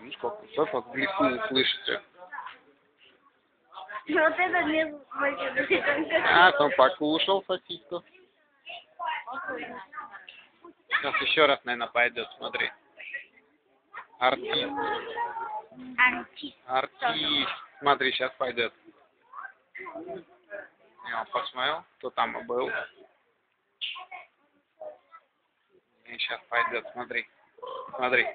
Видишь, как в лесу услышите. Вот это мне А, то покушал сосиску. Сейчас еще раз, наверное, пойдет, смотри. Артист. артист. Артист. Смотри, сейчас пойдет. Я посмотрел, кто там был. И сейчас пойдет, смотри. Смотри.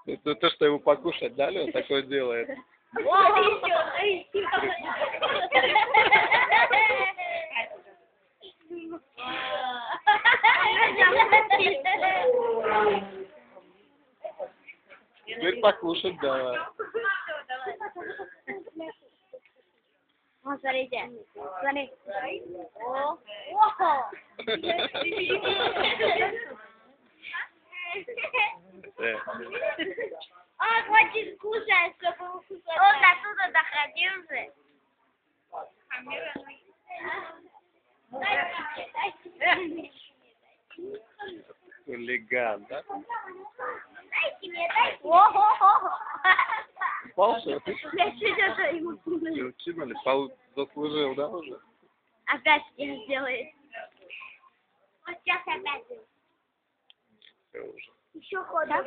Это то, что его покушать дали, он такое делает. Теперь покушать давай. Вот, смотрите. Смотри. О! Он хочет кушать, чтобы он оттуда доходил же. Хулиган, да? Дайте мне, дайте. О-хо-хо. Упал, что ли? Я чуть это ему кинули. Его кинули, заслужил, да, уже? Опять сделает. Вот сейчас опять. Все уже. Еще ходит.